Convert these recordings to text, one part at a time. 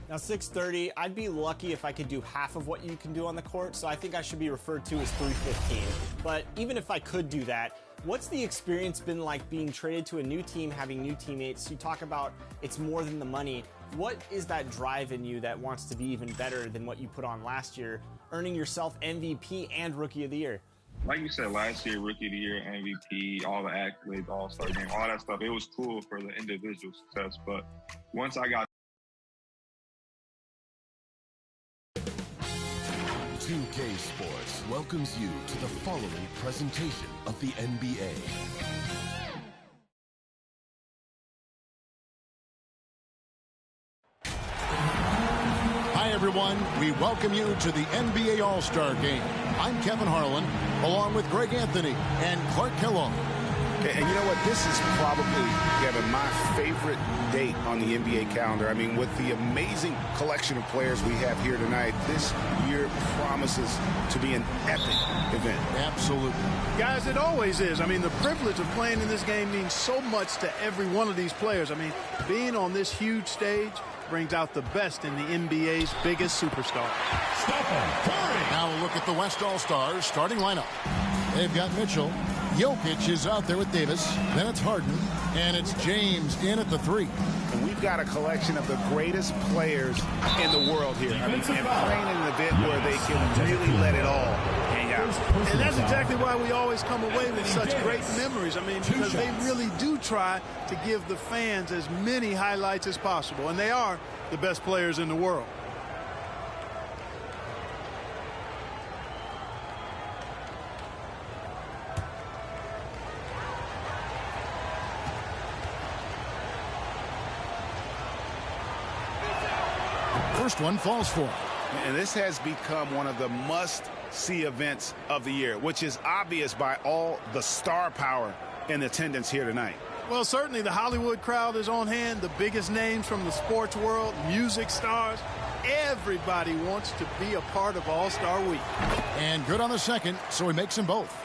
Now 630, I'd be lucky if I could do half of what you can do on the court, so I think I should be referred to as 315. But even if I could do that, what's the experience been like being traded to a new team, having new teammates? You talk about it's more than the money. What is that drive in you that wants to be even better than what you put on last year, earning yourself MVP and Rookie of the Year? Like you said, last year, Rookie of the Year, MVP, all the accolades, All-Star game, all that stuff, it was cool for the individual success. But once I got 2K Sports welcomes you to the following presentation of the NBA. Hi, everyone. We welcome you to the NBA All-Star Game. I'm Kevin Harlan, along with Greg Anthony and Clark Kellogg. And you know what? This is probably, Kevin, my favorite date on the NBA calendar. I mean, with the amazing collection of players we have here tonight, this year promises to be an epic event. Absolutely. Guys, it always is. I mean, the privilege of playing in this game means so much to every one of these players. I mean, being on this huge stage brings out the best in the NBA's biggest superstar. Stephen Curry. Now a look at the West All-Stars starting lineup. They've got Mitchell. Jokic is out there with Davis. Then it's Harden. And it's James in at the 3. And we've got a collection of the greatest players in the world here. I mean, and playing in an event where they can really let it all hang out. And that's exactly why we always come away with such great memories. I mean, because they really do try to give the fans as many highlights as possible. And they are the best players in the world. First one falls for him. And this has become one of the must-see events of the year, which is obvious by all the star power in attendance here tonight. Well, certainly the Hollywood crowd is on hand, the biggest names from the sports world, music stars. Everybody wants to be a part of All-Star Week. And good on the second, so he makes them both.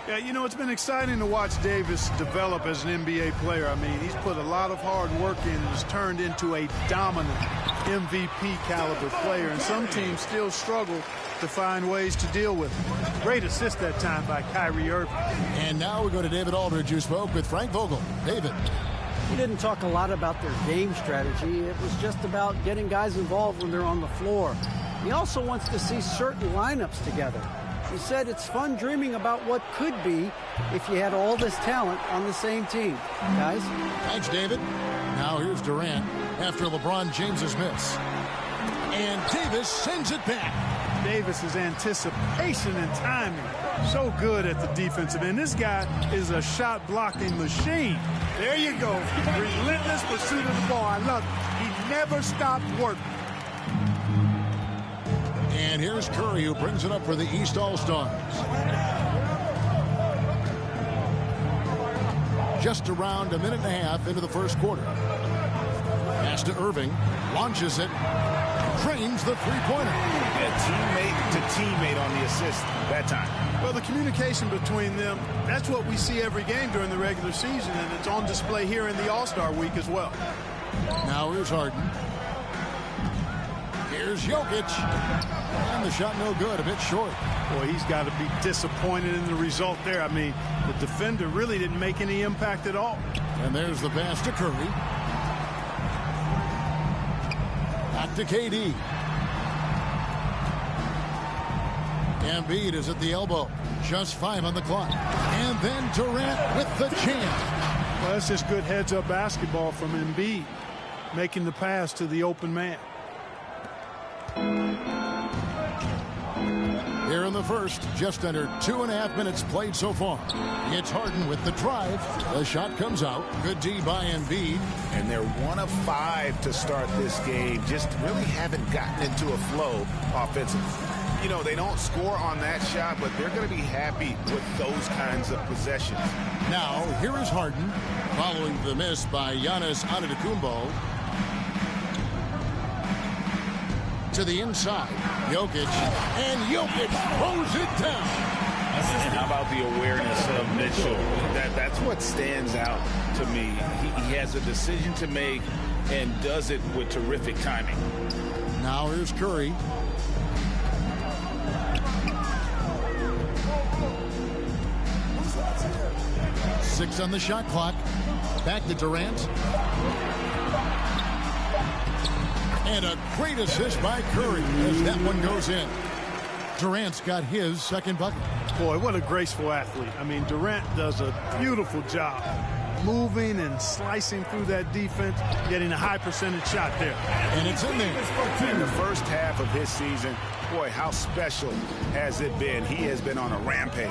Yeah, you know, it's been exciting to watch Davis develop as an NBA player. I mean, he's put a lot of hard work in and has turned into a dominant MVP caliber player, and some teams still struggle to find ways to deal with it. Great assist that time by Kyrie Irving. And now we go to David Aldridge, who spoke with Frank Vogel. David. He didn't talk a lot about their game strategy. It was just about getting guys involved when they're on the floor. He also wants to see certain lineups together. He said it's fun dreaming about what could be if you had all this talent on the same team. Guys? Thanks, David. Now here's Durant after LeBron James's miss. And Davis sends it back. Davis's anticipation and timing, so good at the defensive end. This guy is a shot-blocking machine. There you go. Relentless pursuit of the ball. I love it. He never stopped working. And here's Curry, who brings it up for the East All-Stars. Just around a minute and a half into the first quarter. Pass to Irving, launches it, drains the three-pointer. Teammate to teammate on the assist that time. Well, the communication between them, that's what we see every game during the regular season, and it's on display here in the All-Star Week as well. Now here's Harden. Here's Jokic. And the shot no good, a bit short. Boy, he's got to be disappointed in the result there. I mean, the defender really didn't make any impact at all. And there's the pass to Curry. Back to KD. Embiid is at the elbow. Just 5 on the clock. And then Durant with the jam. Well, that's just good heads-up basketball from Embiid, making the pass to the open man. Here in the first, just under 2.5 minutes played so far. It's Harden with the drive. The shot comes out. Good D by Embiid. And they're 1 of 5 to start this game. Just really haven't gotten into a flow offensively. You know, they don't score on that shot, but they're going to be happy with those kinds of possessions. Now, here is Harden, following the miss by Giannis Antetokounmpo. To the inside, Jokic, and Jokic throws it down. And how about the awareness of Mitchell? That's what stands out to me. He has a decision to make and does it with terrific timing. Now here's Curry. Six on the shot clock. Back to Durant. And a great assist by Curry as that one goes in. Durant's got his second bucket. Boy, what a graceful athlete. I mean, Durant does a beautiful job moving and slicing through that defense, getting a high percentage shot there. And it's in there. In the first half of his season, boy, how special has it been? He has been on a rampage.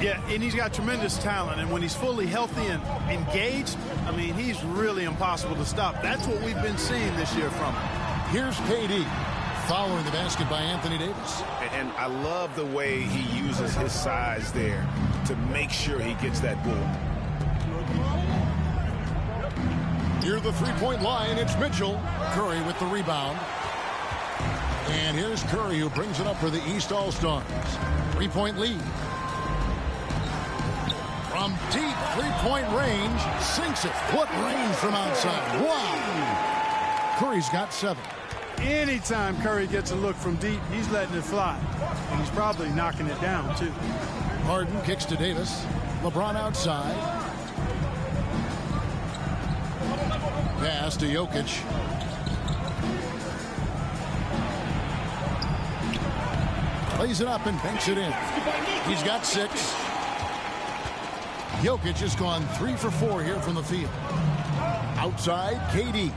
Yeah, and he's got tremendous talent, and when he's fully healthy and engaged, I mean, he's really impossible to stop. That's what we've been seeing this year from him. Here's KD following the basket by Anthony Davis. And I love the way he uses his size there to make sure he gets that board. Near the three-point line, it's Mitchell. Curry with the rebound. And here's Curry, who brings it up for the East All-Stars. Three-point lead. From deep three-point range, sinks it. What range from outside. Wow. Curry's got 7. Anytime Curry gets a look from deep, he's letting it fly. And he's probably knocking it down, too. Harden kicks to Davis. LeBron outside. Pass to Jokic. Plays it up and banks it in. He's got 6. Jokic has gone 3 for 4 here from the field. Outside, KD.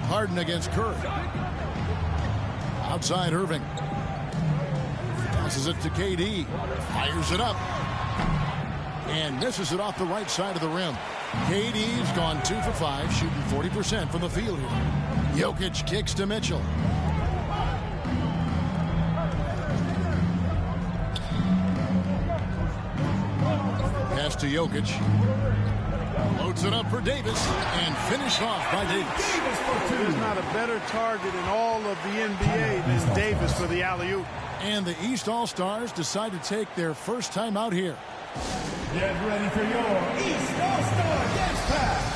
Harden against Curry. Outside, Irving. Passes it to KD. Fires it up. And misses it off the right side of the rim. KD's gone 2 for 5, shooting 40% from the field here. Jokic kicks to Mitchell. Pass to Jokic. Loads it up for Davis and finished off by Davis. There's not a better target in all of the NBA than Davis for the alley-oop. And the East All-Stars decide to take their first time out here. Get ready for your East All-Star Dance Pass.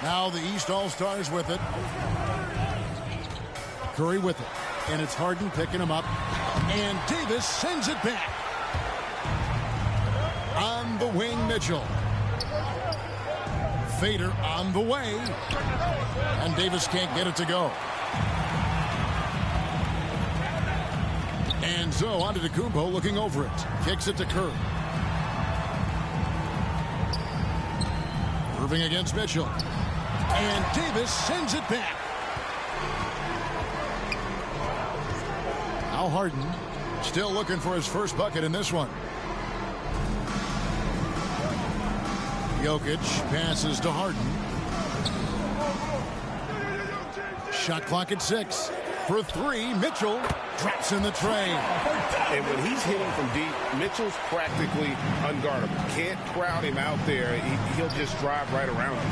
Now the East All-Stars with it. Curry with it. And it's Harden picking him up. And Davis sends it back. On the wing, Mitchell. Fader on the way. And Davis can't get it to go. And so Antetokounmpo looking over it. Kicks it to Curry. Irving against Mitchell. And Davis sends it back. Now Harden still looking for his first bucket in this one. Jokic passes to Harden. Shot clock at 6. For 3, Mitchell drops in the tray. And when he's hitting from deep, Mitchell's practically unguardable. Can't crowd him out there. He'll just drive right around him.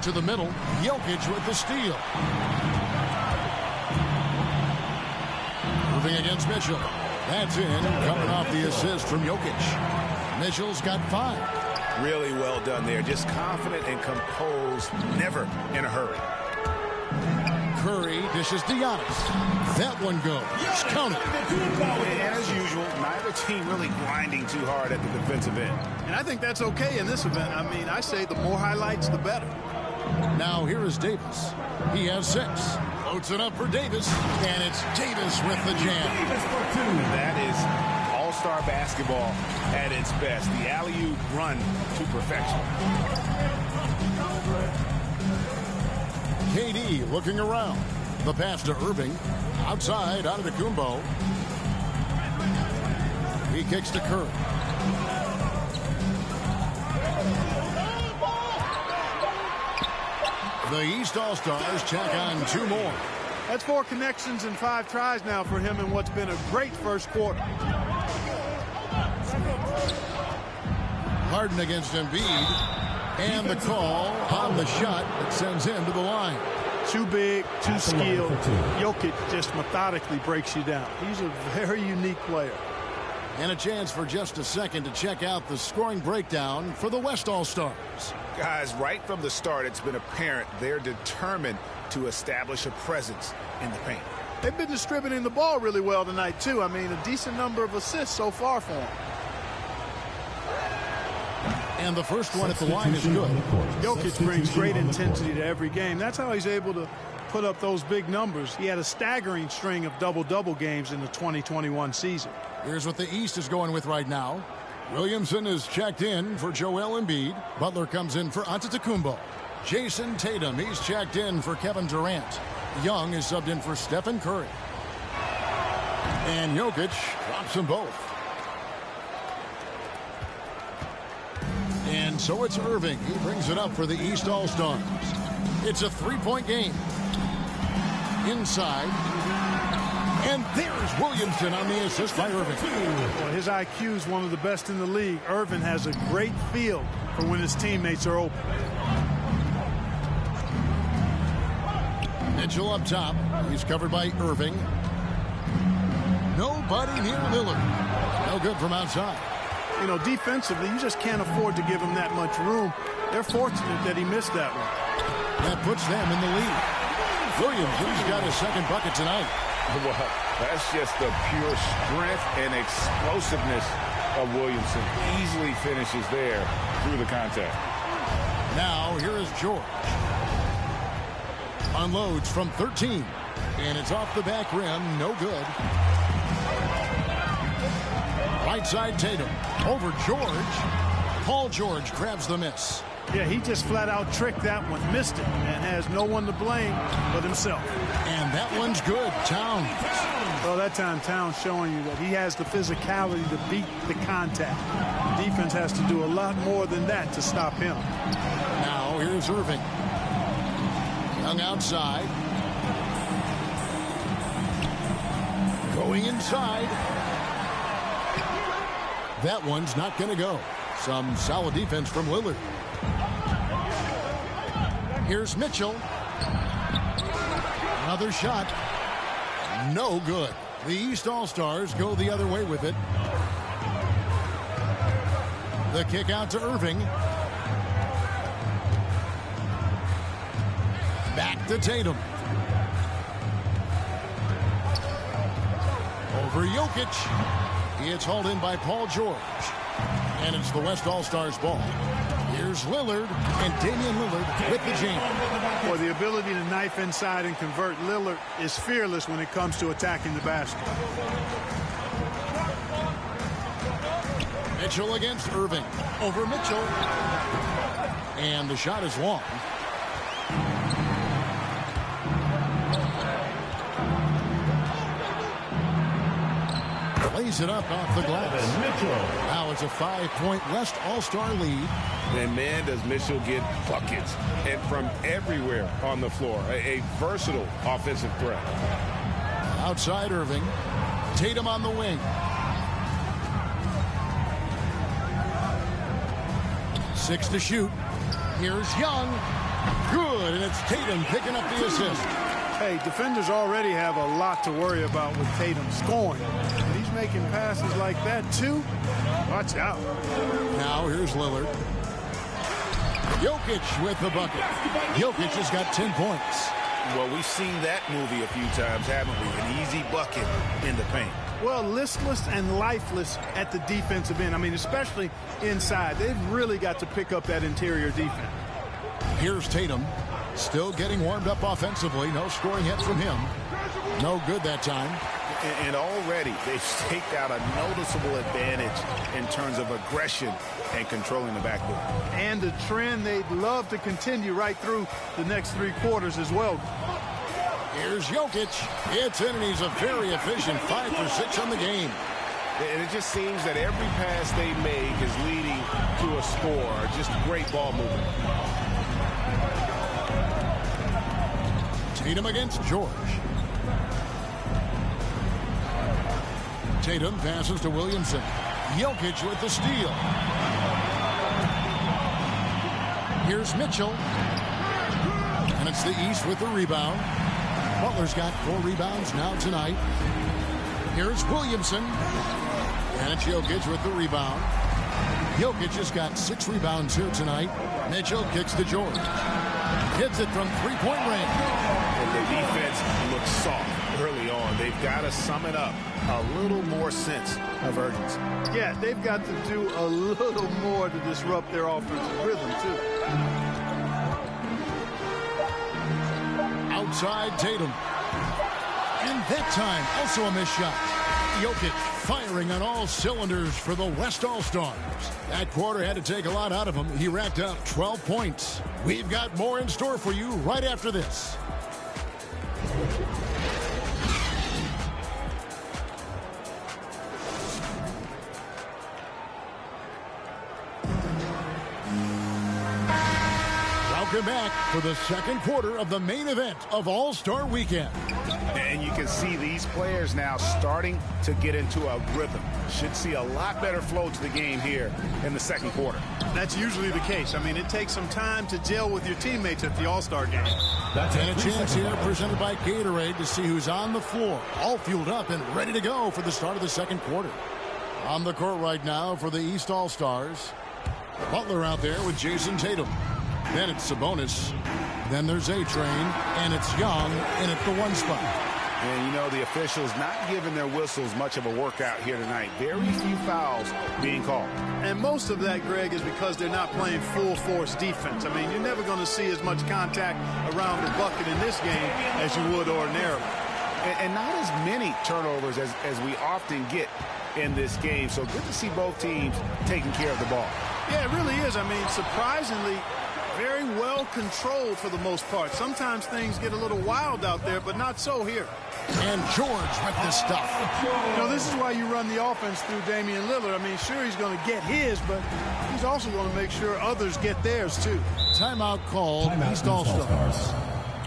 To the middle, Jokic with the steal. Moving against Mitchell. That's in, coming off the assist from Jokic. Mitchell's got 5. Really well done there. Just confident and composed, never in a hurry. Curry dishes to Giannis. That one goes. Counted. And as usual, neither team really grinding too hard at the defensive end. And I think that's okay in this event. I mean, I say the more highlights, the better. Now here is Davis. He has 6. Floats it up for Davis. And it's Davis with the jam. That is all-star basketball at its best. The alley-oop run to perfection. KD looking around. The pass to Irving. Outside, Antetokounmpo. He kicks to Curry. The East All-Stars check on 2 more. That's 4 connections and 5 tries now for him in what's been a great first quarter. Harden against Embiid. And the call on the shot that sends him to the line. Too big, too skilled. Jokic just methodically breaks you down. He's a very unique player. And a chance for just a second to check out the scoring breakdown for the West All-Stars. Guys, right from the start, it's been apparent they're determined to establish a presence in the paint. They've been distributing the ball really well tonight, too. I mean, a decent number of assists so far for them. And the first one at the line is good. Jokic brings great intensity to every game. That's how he's able to put up those big numbers. He had a staggering string of double-double games in the 2021 season. Here's what the East is going with right now. Williamson is checked in for Joel Embiid. Butler comes in for Antetokounmpo. Jason Tatum, he's checked in for Kevin Durant. Young is subbed in for Stephen Curry. And Jokic drops them both. And so it's Irving. He brings it up for the East All-Stars. It's a 3-point game. Inside. And there's Williamson on the assist by Irving. Well, his IQ is one of the best in the league. Irving has a great feel for when his teammates are open. Mitchell up top. He's covered by Irving. Nobody near Lillard. No good from outside. You know, defensively, you just can't afford to give him that much room. They're fortunate that he missed that one. That puts them in the lead. Williamson's got his second bucket tonight. Well, that's just the pure strength and explosiveness of Williamson. Easily finishes there through the contact. Now, here is George. Unloads from 13. And it's off the back rim. No good. Right side Tatum. Over George. Paul George grabs the miss. Yeah, he just flat out tricked that one, missed it, and has no one to blame but himself. And that one's good. Towns. Well, that time Towns showing you that he has the physicality to beat the contact. The defense has to do a lot more than that to stop him. Now here's Irving. Young outside. Going inside. That one's not going to go. Some solid defense from Lillard. Here's Mitchell. Another shot. No good. The East All-Stars go the other way with it. The kick out to Irving. Back to Tatum. Over Jokic. It's hauled in by Paul George. And it's the West All-Stars ball. Here's Lillard, and Damian Lillard with the jam. Boy, the ability to knife inside and convert. Lillard is fearless when it comes to attacking the basket. Mitchell against Irving. Over Mitchell. And the shot is long. Lays it up off the glass. Now it's a 5-point West All-Star lead. And man, does Mitchell get buckets and from everywhere on the floor. A versatile offensive threat. Outside Irving. Tatum on the wing. 6 to shoot. Here's Young. Good, and it's Tatum picking up the assist. Hey, defenders already have a lot to worry about with Tatum scoring. And he's making passes like that, too. Watch out. Now here's Lillard. Jokic with the bucket. Jokic has got 10 points. Well, we've seen that movie a few times, haven't we? An easy bucket in the paint. Well, listless and lifeless at the defensive end. I mean, especially inside. They've really got to pick up that interior defense. Here's Tatum, still getting warmed up offensively. No scoring hit from him. No good that time. And already they've staked out a noticeable advantage in terms of aggression and controlling the backboard. And a trend they'd love to continue right through the next 3 quarters as well. Here's Jokic. It's in, and he's a very efficient 5 for 6 on the game. And it just seems that every pass they make is leading to a score. Just great ball movement. Tatum against George. Tatum passes to Williamson. Jokic with the steal. Here's Mitchell. And it's the East with the rebound. Butler's got 4 rebounds now tonight. Here's Williamson. And it's Jokic with the rebound. Jokic has got 6 rebounds here tonight. Mitchell kicks to George. Hits it from 3-point range. And the defense looks soft early on. They've got to sum it up. A little more sense of urgency. Yeah, they've got to do a little more to disrupt their offensive rhythm, too. Outside Tatum. And that time, also a missed shot. Jokic firing on all cylinders for the West All-Stars. That quarter had to take a lot out of him. He racked up 12 points. We've got more in store for you right after this. Welcome back for the second quarter of the main event of All-Star Weekend. And you can see these players now starting to get into a rhythm. Should see a lot better flow to the game here in the second quarter. That's usually the case. I mean, it takes some time to gel with your teammates at the All-Star game. And a chance here presented by Gatorade to see who's on the floor, all fueled up and ready to go for the start of the second quarter. On the court right now for the East All-Stars, Butler out there with Jason Tatum. Then it's Sabonis. Then there's A-Train, and it's Young in at the 1 spot. And, you know, the officials not giving their whistles much of a workout here tonight. Very few fouls being called. And most of that, Greg, is because they're not playing full-force defense. I mean, you're never going to see as much contact around the bucket in this game as you would ordinarily. And not as many turnovers as we often get in this game. So good to see both teams taking care of the ball. Yeah, it really is. I mean, surprisingly, very well controlled for the most part. Sometimes things get a little wild out there, but not so here. And George with this stuff. You know, this is why you run the offense through Damian Lillard. I mean, sure, he's going to get his, but he's also going to make sure others get theirs, too. Timeout called. East All-Stars.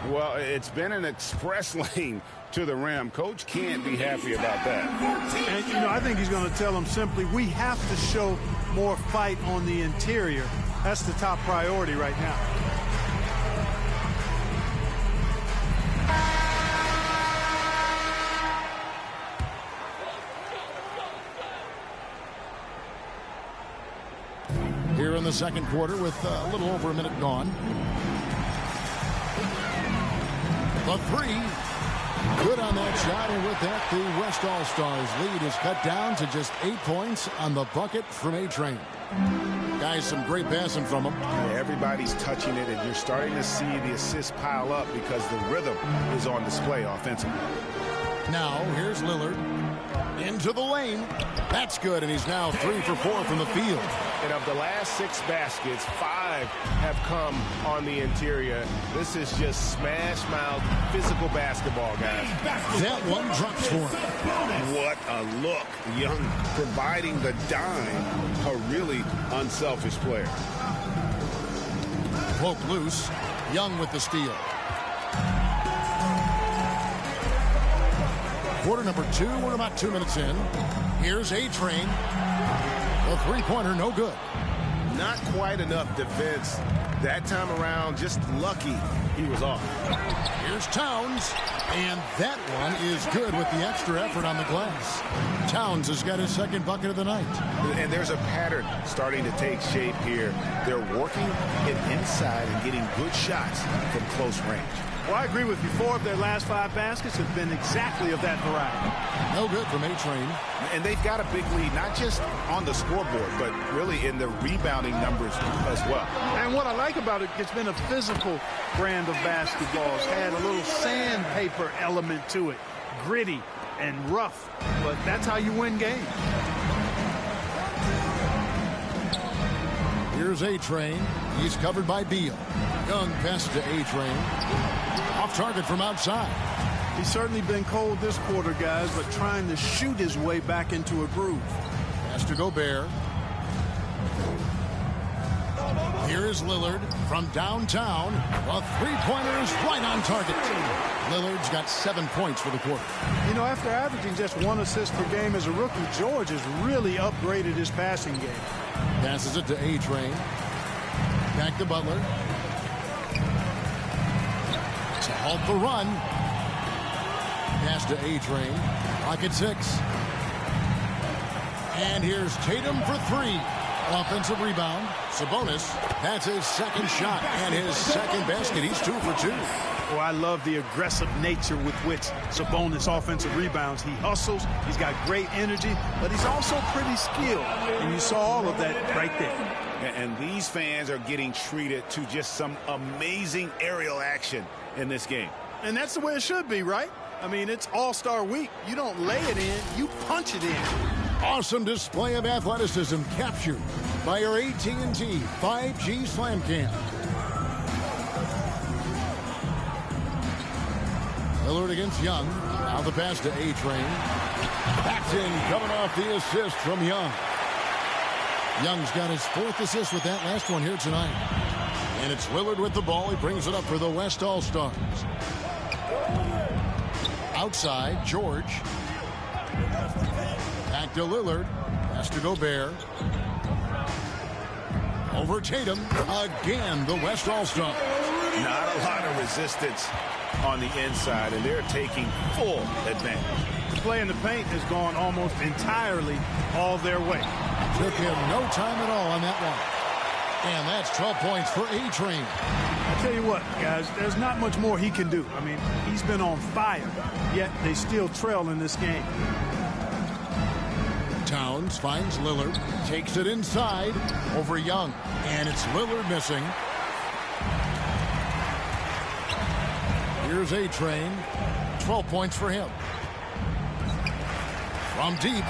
Well, it's been an express lane to the rim. Coach can't be happy about that. And, you know, I think he's going to tell them simply, we have to show more fight on the interior. That's the top priority right now. Here in the second quarter with a little over a minute gone. The 3. Good on that shot, and with that, the West All-Stars lead is cut down to just 8 points on the bucket from A-Train. Guys, some great passing from him. Yeah, everybody's touching it, and you're starting to see the assists pile up because the rhythm is on display offensively. Now, here's Lillard. Into the lane. That's good, and he's now 3 for 4 from the field. And of the last 6 baskets, 5 have come on the interior. This is just smash-mouth physical basketball, guys. That one drops for him. What a look. Young providing the dime. A really unselfish player. Poke loose. Young with the steal. Quarter number 2. We're about 2 minutes in. Here's A-Train. A 3-pointer, no good. Not quite enough defense that time around. Just lucky he was off. Here's Towns, and that one is good with the extra effort on the glass. Towns has got his second bucket of the night. And there's a pattern starting to take shape here. They're working it inside and getting good shots from close range. Well, I agree with you. 4 of their last 5 baskets have been exactly of that variety. No good from A-Train. And they've got a big lead, not just on the scoreboard, but really in the rebounding numbers as well. And what I like about it, it's been a physical brand of basketball. It's had a little sandpaper element to it. Gritty and rough, but that's how you win games. Here's A-Train. He's covered by Beal. Young pass to A-Train. Off target from outside. He's certainly been cold this quarter, guys, but trying to shoot his way back into a groove. Pass to Gobert. Here is Lillard from downtown. A three-pointer is right on target. Lillard's got 7 points for the quarter. You know, after averaging just 1 assist per game as a rookie, George has really upgraded his passing game. Passes it to A-Train. Back to Butler. To halt the run. Pass to A-Train. Pocket 6. And here's Tatum for 3. Offensive rebound. Sabonis. That's his second shot and his second basket. He's 2 for 2. Oh, I love the aggressive nature with which Sabonis offensive rebounds. He hustles. He's got great energy, but he's also pretty skilled. And you saw all of that right there. And these fans are getting treated to just some amazing aerial action in this game. And that's the way it should be, right? I mean, it's All-Star Week. You don't lay it in, you punch it in. Awesome display of athleticism captured by our AT&T 5G Slam Cam. Lillard against Young. Now the pass to A-Train. Paxton coming off the assist from Young. Young's got his 4th assist with that last one here tonight. And it's Lillard with the ball. He brings it up for the West All-Stars. Outside, George. Back to Lillard. Pass to Gobert. Over Tatum. Again, the West All-Stars. Not a lot of resistance on the inside, and they're taking full advantage. The play in the paint has gone almost entirely all their way. Took him no time at all on that one. And that's 12 points for A-Train. I tell you what, guys, there's not much more he can do. I mean, he's been on fire, yet they still trail in this game. Towns finds Lillard, takes it inside over Young, and it's Lillard missing. Here's A-Train, 12 points for him. From deep,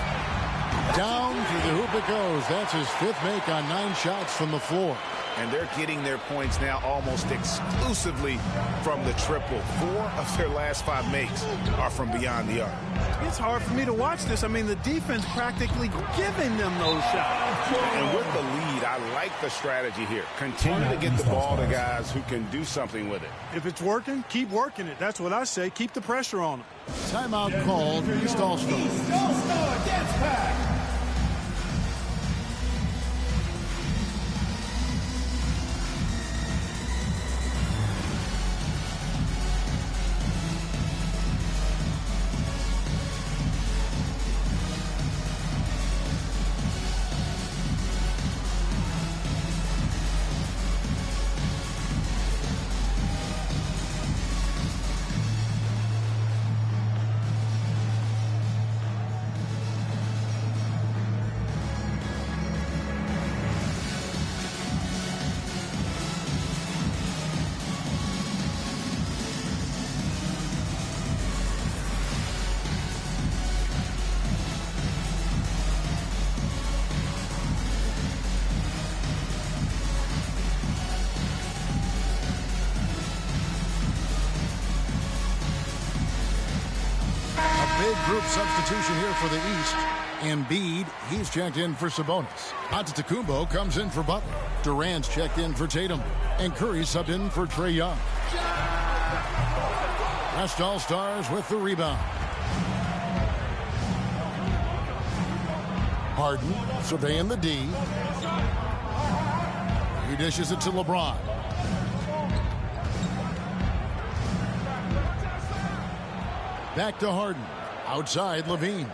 down to the hoop it goes. That's his 5th make on 9 shots from the floor. And they're getting their points now almost exclusively from the triple. 4 of their last 5 makes are from beyond the arc. It's hard for me to watch this. I mean, the defense practically giving them those shots. And with the lead, I like the strategy here. Continue to get the ball to guys who can do something with it. If it's working, keep working it. That's what I say. Keep the pressure on them. Timeout called. East All-Star. All-Star Dance Pack. Big group substitution here for the East. Embiid, he's checked in for Sabonis. Antetokounmpo comes in for Butler. Durant's checked in for Tatum. And Curry subbed in for Trae Young. West All-Stars with the rebound. Harden surveying the D. He dishes it to LeBron. Back to Harden. Outside, Levine.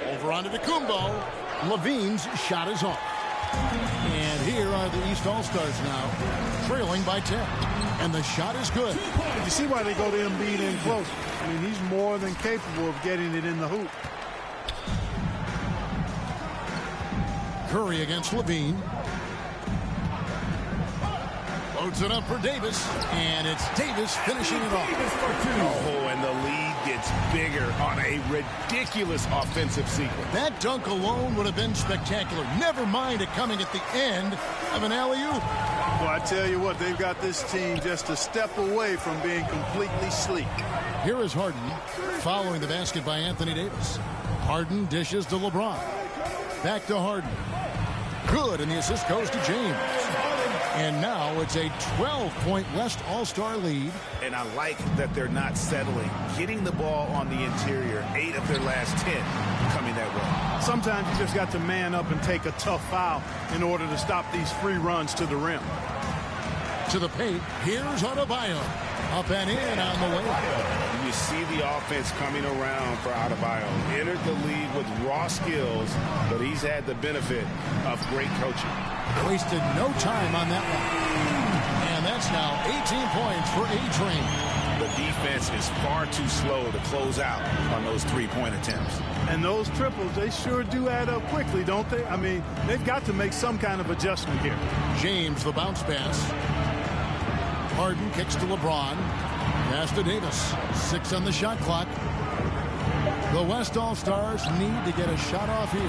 Over onto Kumbo. Levine's shot is off. And here are the East All-Stars now, trailing by 10. And the shot is good. You see why they go to Embiid in close. I mean, he's more than capable of getting it in the hoop. Curry against Levine. Loads it up for Davis. And it's Davis finishing it off. Oh, and the lead gets bigger on a ridiculous offensive sequence. That dunk alone would have been spectacular. Never mind it coming at the end of an alley-oop. Well, I tell you what, they've got this team just a step away from being completely sleek. Here is Harden following the basket by Anthony Davis. Harden dishes to LeBron. Back to Harden. Good, and the assist goes to James. And now it's a 12-point West All-Star lead. And I like that they're not settling. Getting the ball on the interior, 8 of their last 10 coming that way. Sometimes you just got to man up and take a tough foul in order to stop these free runs to the rim. To the paint, here's Adebayo. Up and in on the way. You see the offense coming around for Adebayo. Entered the league with raw skills, but he's had the benefit of great coaching. Wasted no time on that one. And that's now 18 points for A-Train. The defense is far too slow to close out on those three-point attempts. And those triples, they sure do add up quickly, don't they? I mean, they've got to make some kind of adjustment here. James, the bounce pass. Harden kicks to LeBron. Pass to Davis. 6 on the shot clock. The West All-Stars need to get a shot off here.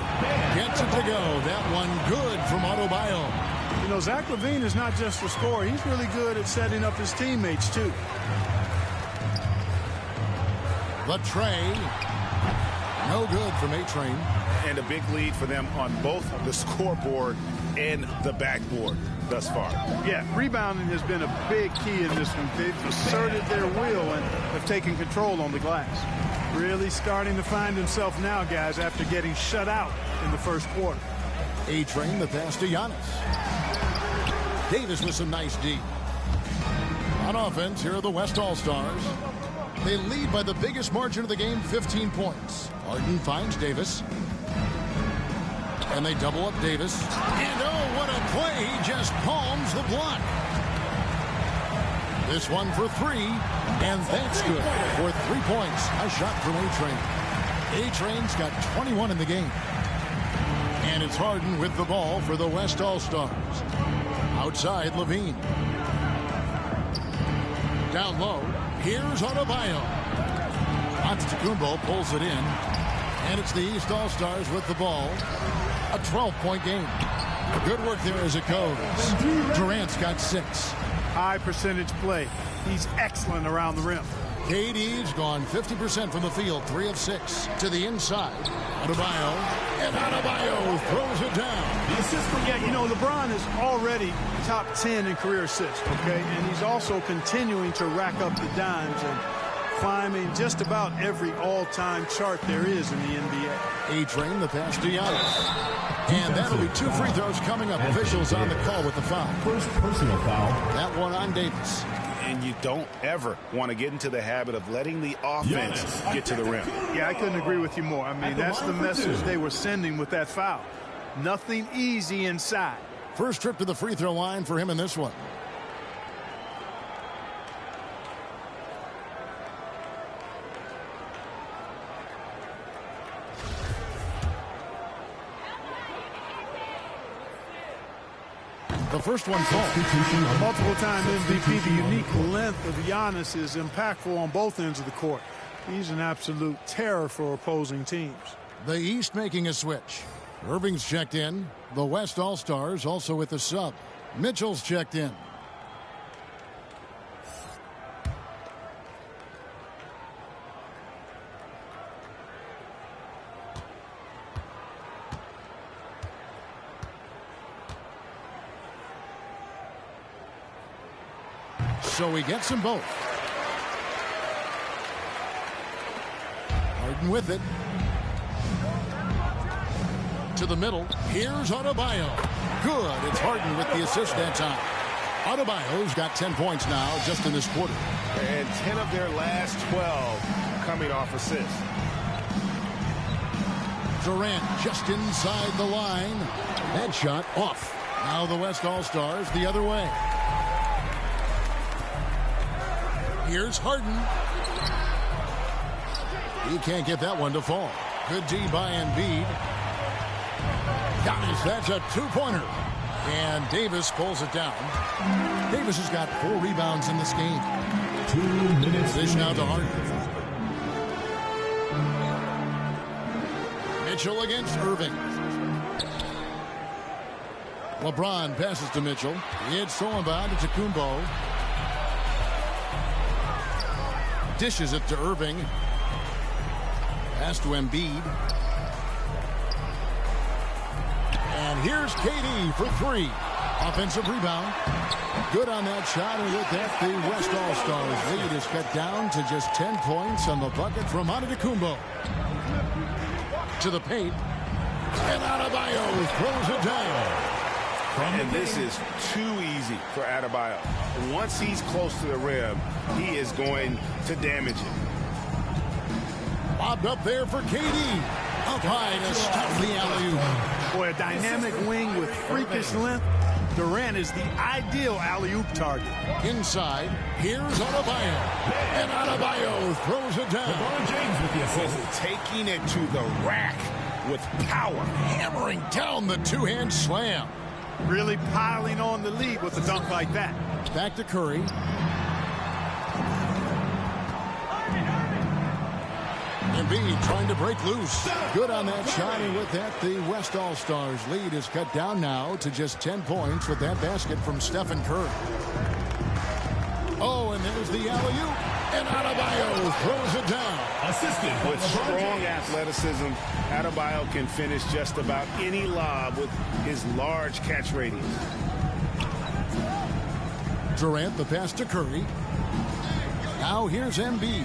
Gets it to go. That one good from Adebayo. You know, Zach LaVine is not just a scorer. He's really good at setting up his teammates, too. The tray. No good from A-Train. And a big lead for them on both the scoreboard and the backboard thus far. Yeah, rebounding has been a big key in this one. They've asserted their will and have taken control on the glass. Really starting to find himself now, guys, after getting shut out in the first quarter. A-Train, the pass to Giannis. Davis with some nice D. On offense, here are the West All-Stars. They lead by the biggest margin of the game, 15 points. Harden finds Davis. And they double up Davis. And oh, what a play. He just palms the block. This one for 3. And that's good for 3 points. A shot from A-Train. A-Train's got 21 in the game. And it's Harden with the ball for the West All-Stars. Outside, Levine. Down low. Here's Adebayo. Antetokounmpo pulls it in. And it's the East All-Stars with the ball. A 12-point game. Good work there as it goes. Durant's got 6. High percentage play. He's excellent around the rim. KD's gone 50% from the field, 3 of 6. To the inside. Adebayo. And Adebayo throws it down. Yeah, you know, LeBron is already top 10 in career assists, okay? And he's also continuing to rack up the dimes and climbing just about every all-time chart there is in the NBA. A-Train, the pass to Giannis. And that'll be 2 free throws coming up. Officials on the call with the foul. First personal foul. That one on Davis. And you don't ever want to get into the habit of letting the offense get to the rim. Yeah, I couldn't agree with you more. I mean, that's the message they were sending with that foul. Nothing easy inside. First trip to the free throw line for him in this one. The first one falls. Multiple-time MVP, the unique length of Giannis is impactful on both ends of the court. He's an absolute terror for opposing teams. The East making a switch. Irving's checked in. The West All-Stars also with the sub. Mitchell's checked in. So he gets them both. Harden with it. To the middle. Here's Adebayo. Good. It's Harden with the assist that time. Adebayo's got 10 points now just in this quarter. And 10 of their last 12 coming off assists. Durant just inside the line. Headshot off. Now the West All-Stars the other way. Here's Harden. He can't get that one to fall. Good D by Embiid. Giannis, that's a two-pointer. And Davis pulls it down. Davis has got 4 rebounds in this game. 2 minutes. Dish now to Harden. Mitchell against Irving. LeBron passes to Mitchell. It's Solenbad to Kumbo. Dishes it to Irving. Pass to Embiid. And here's KD for 3. Offensive rebound. Good on that shot, and with that, the West All-Stars lead is cut down to just 10 points on the bucket from Antetokounmpo. To the paint. And Adebayo throws it down. And this is too easy for Adebayo. Once he's close to the rim, he is going to damage it. Bobbed up there for KD. Up high to stop the alley-oop. Boy, a dynamic wing with freakish length. Durant is the ideal alley-oop target. Inside, here's Adebayo. And Adebayo throws it down. LeBron James with the assist. Taking it to the rack with power. Hammering down the two-hand slam. Really piling on the lead with a dunk like that. Back to Curry. Embiid trying to break loose. Good on that shot, and with that, the West All-Stars lead is cut down now to just 10 points with that basket from Stephen Curry. Oh, and there's the alley-oop, and Adebayo throws it down. Assisted by With LeBron strong James. athleticism, Adebayo can finish just about any lob with his large catch radius. Durant, the pass to Curry. Now here's Embiid.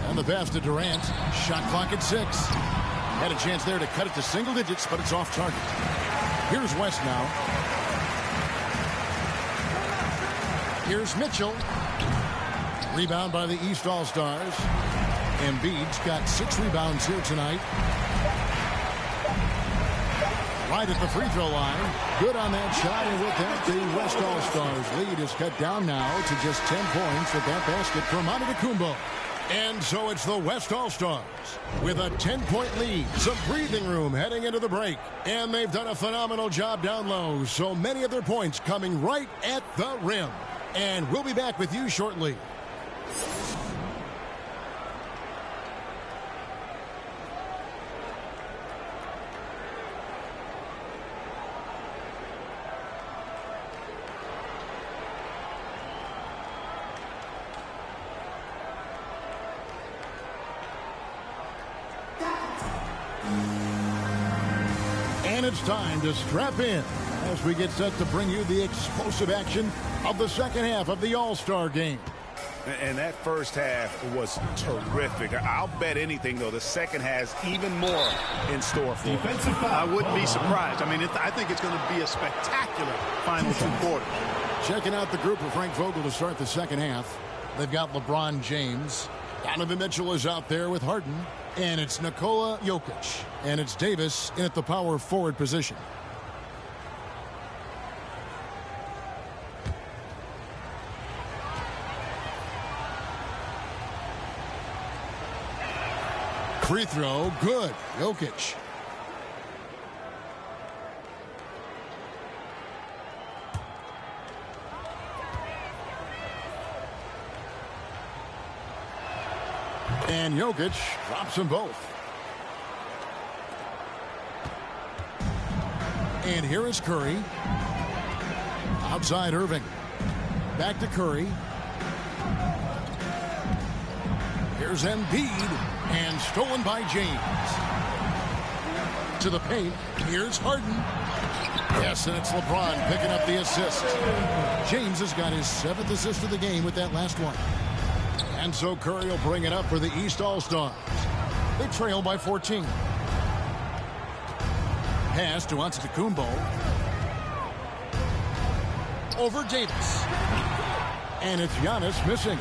And the pass to Durant. Shot clock at 6. Had a chance there to cut it to single digits, but it's off target. Here's West now. Here's Mitchell. Rebound by the East All-Stars. Embiid's got 6 rebounds here tonight. Right at the free throw line. Good on that shot, and with that, the West All-Stars lead is cut down now to just 10 points with that basket from Antetokounmpo. And so it's the West All-Stars with a 10-point lead. Some breathing room heading into the break. And they've done a phenomenal job down low. So many of their points coming right at the rim. And we'll be back with you shortly. And it's time to strap in as we get set to bring you the explosive action of the second half of the All-Star game. And that first half was terrific. I'll bet anything, though, the second has even more in store for them. Defensive foul. I wouldn't be surprised. I mean, I think it's going to be a spectacular final 2 quarters. Checking out the group of Frank Vogel to start the second half. They've got LeBron James. Donovan Mitchell is out there with Harden. And it's Nikola Jokic. And it's Davis in at the power forward position. Free throw, good. Jokic. And Jokic drops them both. And here is Curry. Outside Irving. Back to Curry. Here's Embiid. And stolen by James. To the paint. Here's Harden. Yes, and it's LeBron picking up the assist. James has got his 7th assist of the game with that last one. And so Curry will bring it up for the East All-Stars. They trail by 14. Pass to Antetokounmpo. over Davis. And it's Giannis missing.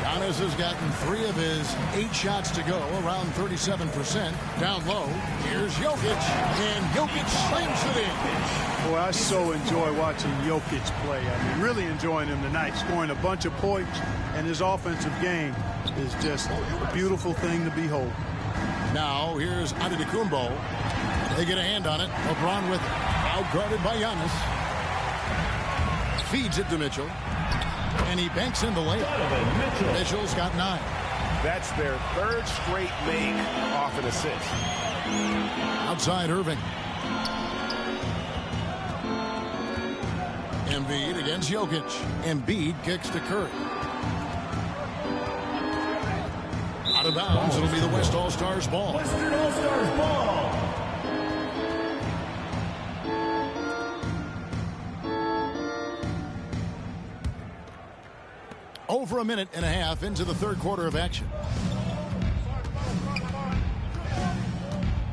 Giannis has gotten 3 of his 8 shots to go, around 37%. Down low, here's Jokic, and Jokic slams it in. Boy, I so enjoy watching Jokic play. I mean, really enjoying him tonight, scoring a bunch of points, and his offensive game is just a beautiful thing to behold. Now, here's Antetokounmpo. They get a hand on it. LeBron with it. Out-guarded by Giannis. Feeds it to Mitchell. And he banks in the layup. Mitchell's got 9. That's their 3rd straight make off an assist. Outside Irving. Embiid against Jokic. Embiid kicks to Curry. Out of bounds. It'll be the West All-Stars ball. Western All-Stars ball. Over a minute and a half into the 3rd quarter of action.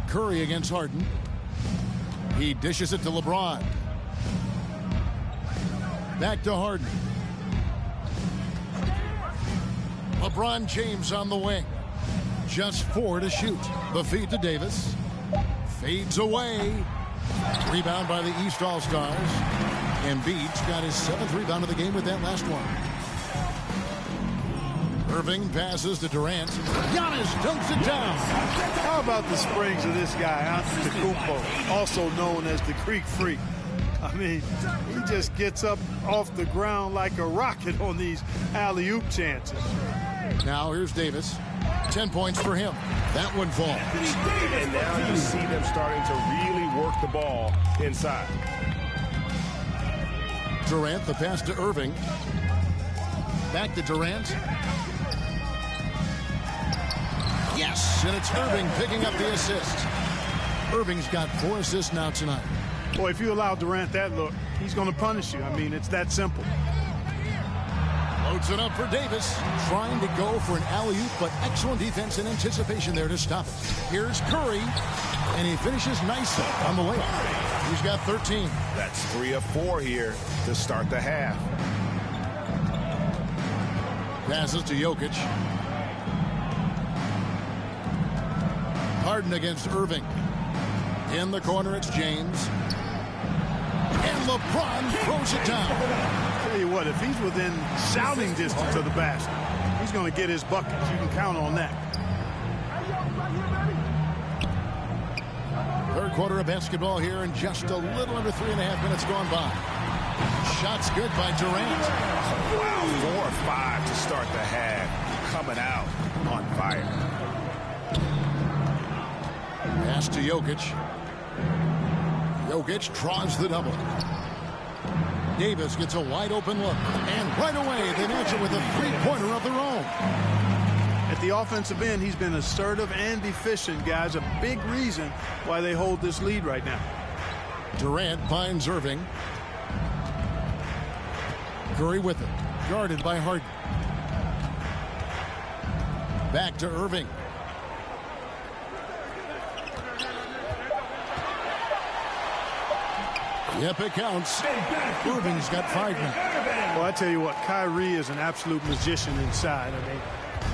Curry against Harden. He dishes it to LeBron. Back to Harden. LeBron James on the wing. Just 4 to shoot. The feed to Davis. Fades away. Rebound by the East All-Stars. Embiid's got his 7th rebound of the game with that last one. Irving passes to Durant. Giannis dunks it down. How about the springs of this guy, Antetokounmpo, also known as the Greek Freak? I mean, he just gets up off the ground like a rocket on these alley-oop chances. Now here's Davis. 10 points for him. That one falls. And now you see them starting to really work the ball inside. Durant, the pass to Irving. Back to Durant. Yes, and it's Irving picking up the assist. Irving's got 4 assists now tonight. Boy, if you allow Durant that look, he's going to punish you. I mean, it's that simple. Loads it up for Davis. Trying to go for an alley-oop, but excellent defense and anticipation there to stop it. Here's Curry, and he finishes nicely on the layup. He's got 13. That's 3 of 4 here to start the half. Passes to Jokic. Harden against Irving. In the corner, it's James. And LeBron throws it down. Tell you what, if he's within shouting distance of the basket, he's going to get his buckets. You can count on that. 3rd quarter of basketball here, and just a little under 3.5 minutes gone by. Shots good by Durant. Wow, 4 or 5 to start the half. Coming out on fire. Pass to Jokic. Jokic draws the double. Davis gets a wide open look. And right away, they match it with a 3-pointer of their own. At the offensive end, he's been assertive and efficient, guys. A big reason why they hold this lead right now. Durant finds Irving. Curry with it. Guarded by Harden. Back to Irving. Yep, it counts. Irving's got 5 now. Well, I tell you what, Kyrie is an absolute magician inside. I mean,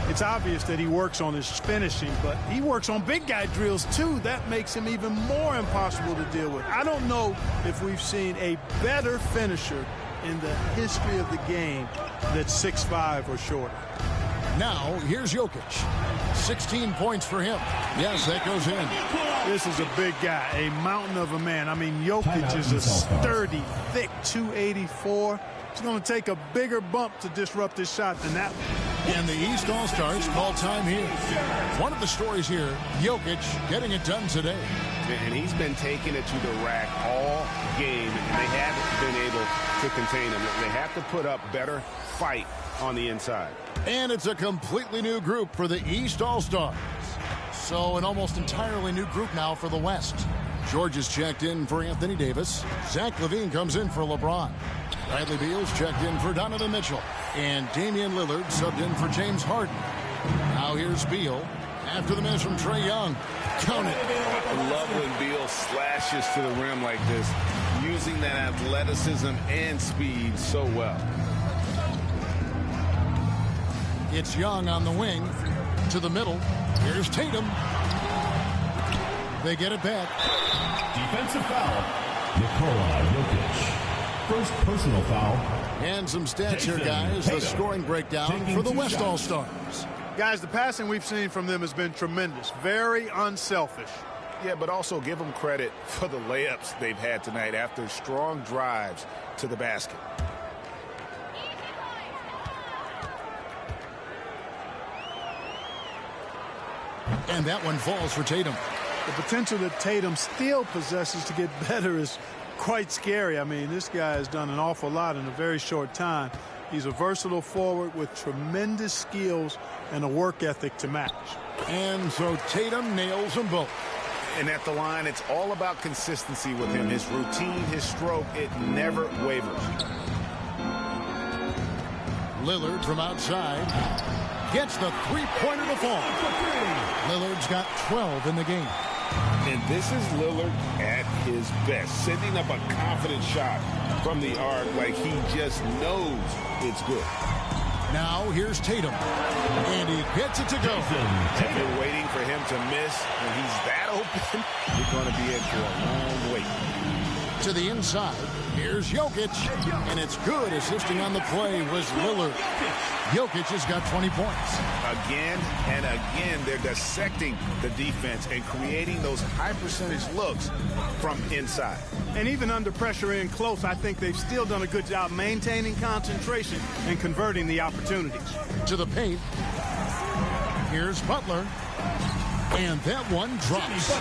it's obvious that he works on his finishing, but he works on big guy drills too. That makes him even more impossible to deal with. I don't know if we've seen a better finisher in the history of the game that's 6'5" or shorter. Now, here's Jokic. 16 points for him. Yes, that goes in. This is a big guy, a mountain of a man. I mean, Jokic is a sturdy, thick 284. It's going to take a bigger bump to disrupt his shot than that one. And the East All-Stars call time here. One of the stories here, Jokic getting it done today. And he's been taking it to the rack all game, and they haven't been able to contain him. They have to put up better fight on the inside. And it's a completely new group for the East All-Stars. So an almost entirely new group now for the West. George is checked in for Anthony Davis. Zach LaVine comes in for LeBron. Bradley Beal's checked in for Donovan Mitchell. And Damian Lillard subbed in for James Harden. Now here's Beal. After the miss from Trae Young. Count it. I love when Beal slashes to the rim like this. using that athleticism and speed so well. It's Young on the wing to the middle. Here's Tatum. They get it back. Defensive foul. Nikola Jokic. First personal foul. And some stats here, guys. The scoring breakdown for the West All-Stars. Guys, the passing we've seen from them has been tremendous. Very unselfish. Yeah, but also give them credit for the layups they've had tonight after strong drives to the basket. And that one falls for Tatum. The potential that Tatum still possesses to get better is quite scary. I mean, this guy has done an awful lot in a very short time. He's a versatile forward with tremendous skills and a work ethic to match. And so Tatum nails them both. And at the line, it's all about consistency with him. His routine, his stroke, it never wavers. Lillard from outside gets the three-pointer to fall. Lillard's got 12 in the game. And this is Lillard at his best, sending up a confident shot from the arc like he just knows it's good. Now here's Tatum, and he gets it to go. If you're waiting for him to miss when he's that open, you're going to be in for a long wait. To the inside, here's Jokic, and it's good. Assisting on the play was Lillard. Jokic has got 20 points. Again and again, they're dissecting the defense and creating those high-percentage looks from inside. And even under pressure in close, I think they've still done a good job maintaining concentration and converting the opportunities. To the paint. Here's Butler. And that one drops.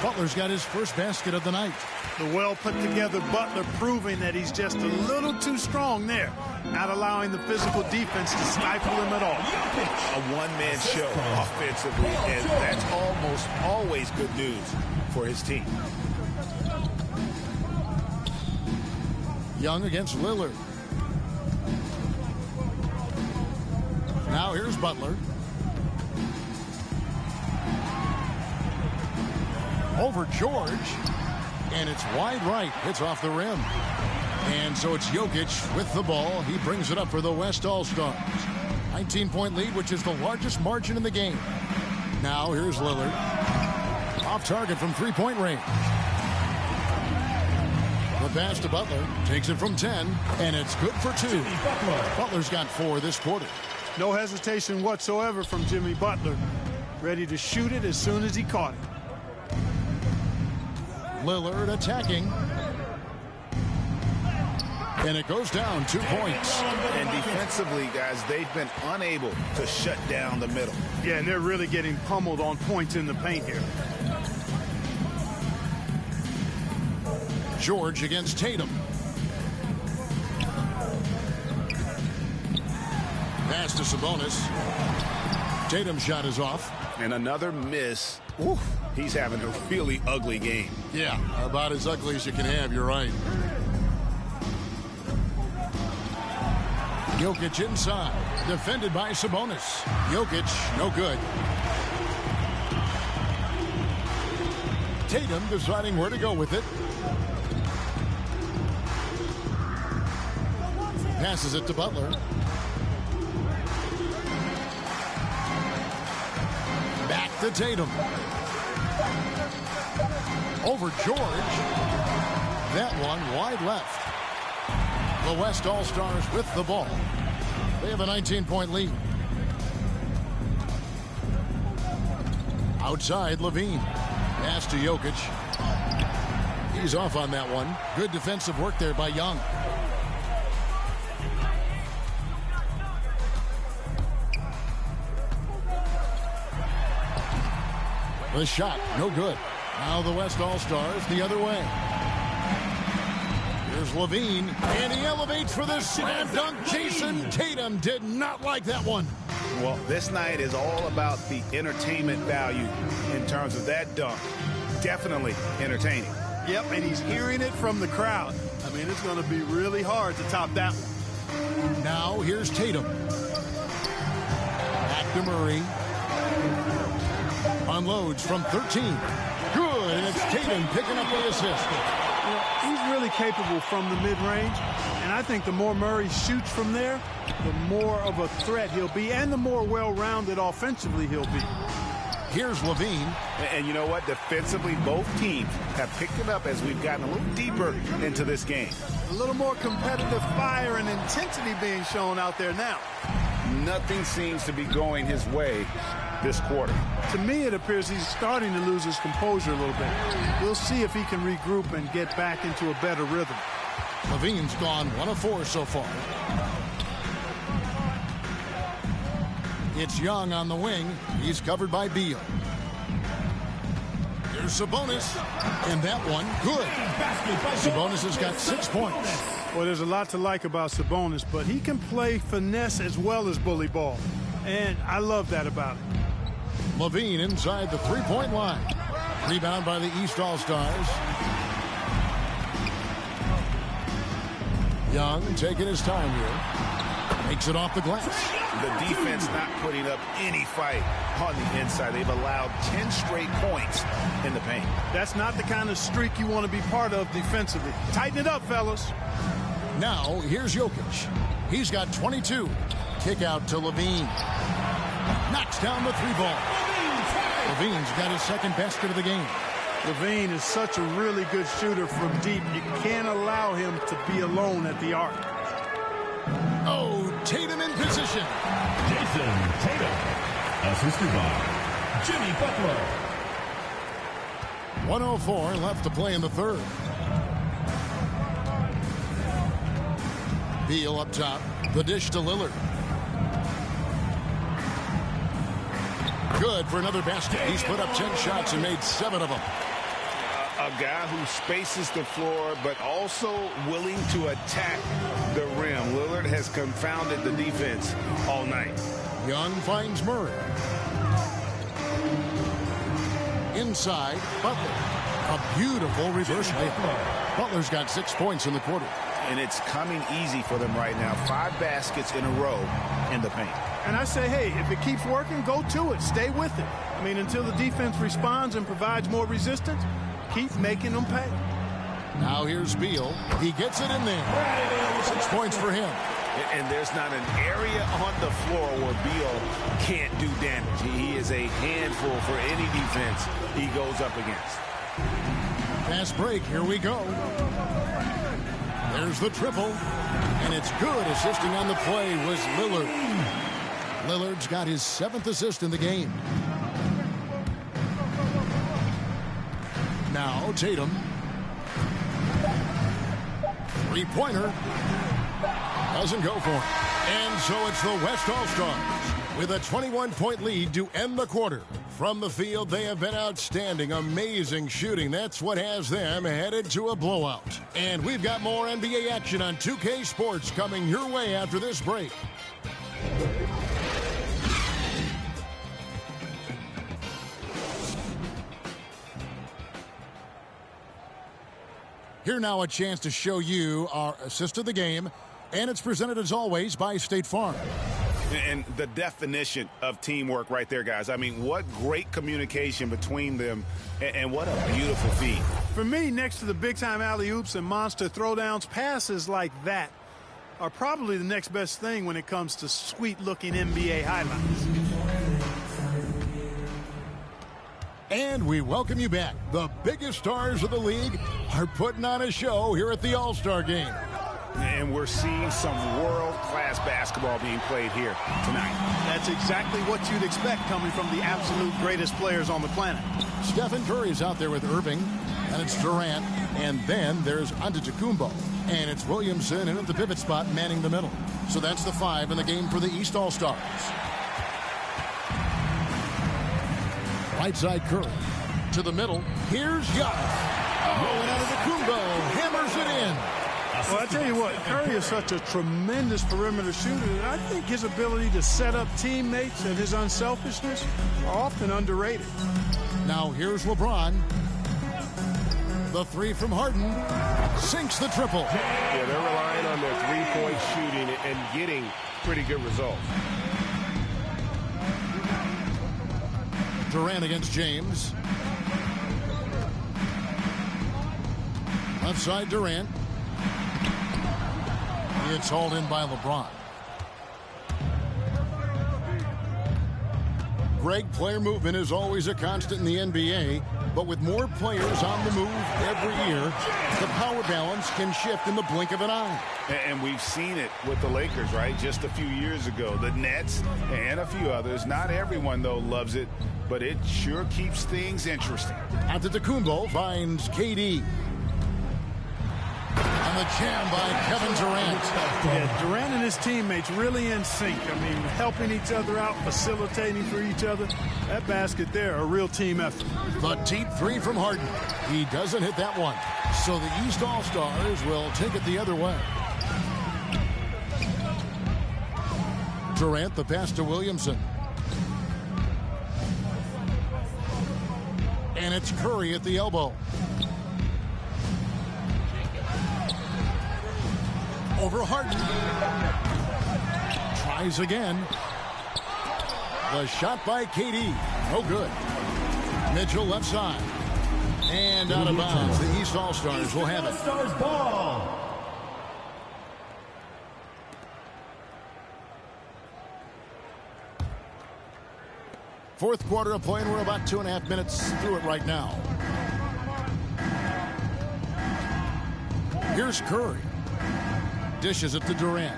Butler's got his first basket of the night. The well-put-together Butler proving that he's just a little too strong there, not allowing the physical defense to stifle him at all. A one-man show offensively, and that's almost always good news for his team. Young against Lillard. Now here's Butler. Over George. And it's wide right. It's off the rim. And so it's Jokic with the ball. He brings it up for the West All-Stars. 19-point lead, which is the largest margin in the game. Now here's Lillard. Off target from three-point range. The pass to Butler. Takes it from 10. And it's good for 2. Butler's got 4 this quarter. No hesitation whatsoever from Jimmy Butler. Ready to shoot it as soon as he caught it. Lillard attacking. And it goes down 2 points. And defensively, guys, they've been unable to shut down the middle. Yeah, and they're really getting pummeled on points in the paint here. George against Tatum. Pass to Sabonis. Tatum's shot is off. And another miss. Oof, he's having a really ugly game. Yeah, about as ugly as you can have, you're right. Jokic inside, defended by Sabonis. Jokic, no good. Tatum deciding where to go with it. Passes it to Butler. Back to Tatum. Over George. That one wide left. The West All-Stars with the ball. They have a 19-point lead. Outside, Levine. Pass to Jokic. He's off on that one. Good defensive work there by Young. The shot, no good. Now the West All-Stars the other way. Here's Levine, and he elevates for the slam dunk. Jason Tatum did not like that one. Well, this night is all about the entertainment value in terms of that dunk. Definitely entertaining. Yep, and he's hearing it from the crowd. I mean, it's going to be really hard to top that one. Now here's Tatum. Back to Murray. Unloads from 13. Good, and it's Tatum picking up the assist. He's really capable from the mid-range, and I think the more Murray shoots from there, the more of a threat he'll be, and the more well-rounded offensively he'll be. Here's Levine. And you know what? Defensively, both teams have picked it up as we've gotten a little deeper into this game. A little more competitive fire and intensity being shown out there now. Nothing seems to be going his way this quarter. To me, it appears he's starting to lose his composure a little bit. We'll see if he can regroup and get back into a better rhythm. Levine's gone 1 of 4 so far. It's Young on the wing. He's covered by Beal. Here's Sabonis. And that one, good. Sabonis has got 6 points. Well, there's a lot to like about Sabonis, but he can play finesse as well as bully ball. And I love that about him. Levine inside the three-point line. Rebound by the East All-Stars. Young taking his time here. Makes it off the glass. The defense not putting up any fight on the inside. They've allowed 10 straight points in the paint. That's not the kind of streak you want to be part of defensively. Tighten it up, fellas. Now, here's Jokic. He's got 22. Kick out to Levine. Knocks down the 3-ball. Levine's got his second basket of the game. Levine is such a really good shooter from deep. You can't allow him to be alone at the arc. Oh, Tatum in position. Jason Tatum, assisted by Jimmy Butler. 1:04 left to play in the third. Beal up top. The dish to Lillard. Good for another basket. He's put up 10 shots and made 7 of them. A guy who spaces the floor, but also willing to attack the rim. Lillard has confounded the defense all night. Young finds Murray. Inside, Butler. A beautiful reverse layup. Butler's got 6 points in the quarter. And it's coming easy for them right now. 5 baskets in a row in the paint. And I say, hey, if it keeps working, go to it. Stay with it. I mean, until the defense responds and provides more resistance, keep making them pay. Now here's Beal. He gets it in there. 6 points for him. And there's not an area on the floor where Beal can't do damage. He is a handful for any defense he goes up against. Fast break. Here we go. There's the triple. And it's good. Assisting on the play was Lillard. Lillard's got his 7th assist in the game. Now Tatum. 3-pointer. Doesn't go for it. And so it's the West All-Stars with a 21-point lead to end the quarter. From the field, they have been outstanding. Amazing shooting. That's what has them headed to a blowout. And we've got more NBA action on 2K Sports coming your way after this break. Here now a chance to show you our assist of the game. And it's presented, as always, by State Farm. And the definition of teamwork right there, guys. I mean, what great communication between them, and what a beautiful feat. For me, next to the big-time alley-oops and monster throwdowns, passes like that are probably the next best thing when it comes to sweet-looking NBA highlights. And we welcome you back. The biggest stars of the league are putting on a show here at the All-Star Game. And we're seeing some world-class basketball being played here tonight. That's exactly what you'd expect coming from the absolute greatest players on the planet. Stephen Curry's out there with Irving, and it's Durant, and then there's Antetokounmpo, and it's Williamson in at the pivot spot manning the middle. So that's the 5 in the game for the East All-Stars. Right side Curry to the middle. Here's Young. Oh, and Antetokounmpo hammers it in. Well, I tell you what, Curry is such a tremendous perimeter shooter that I think his ability to set up teammates and his unselfishness are often underrated. Now here's LeBron. The 3 from Harden sinks the triple. Yeah, they're relying on their three-point shooting and getting pretty good results. Durant against James. Left side, Durant. It's hauled in by LeBron. Greg, player movement is always a constant in the NBA, but with more players on the move every year, the power balance can shift in the blink of an eye. And we've seen it with the Lakers, right? Just a few years ago. The Nets and a few others. Not everyone, though, loves it, but it sure keeps things interesting. Antetokounmpo finds KD. And the jam by Kevin Durant. Yeah, Durant and his teammates really in sync. I mean, helping each other out, facilitating for each other. That basket there, a real team effort. The deep three from Harden. He doesn't hit that one. So the East All-Stars will take it the other way. Durant, the pass to Williamson. And it's Curry at the elbow. Over Harden. Tries again. The shot by KD. No good. Mitchell left side. And out of bounds. The East All-Stars will have it. All-Stars ball. Fourth quarter of play, and we're about 2.5 minutes through it right now. Here's Curry. Dishes it to Durant.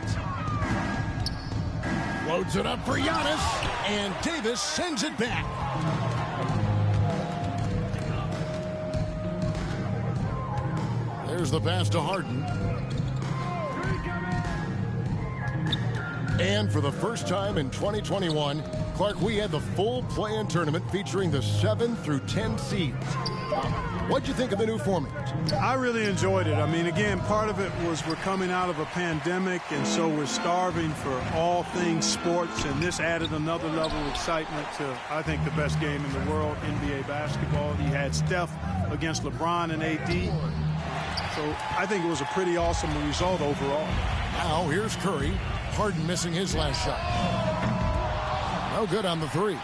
Loads it up for Giannis. And Davis sends it back. There's the pass to Harden. And for the first time in 2021, Clark, we had the full play-in tournament featuring the 7 through 10 seeds. What'd you think of the new format? I really enjoyed it. I mean, again, part of it was we're coming out of a pandemic, and so we're starving for all things sports, and this added another level of excitement to, I think, the best game in the world, NBA basketball. You had Steph against LeBron and AD. So I think it was a pretty awesome result overall. Now here's Curry. Harden missing his last shot. No good on the three.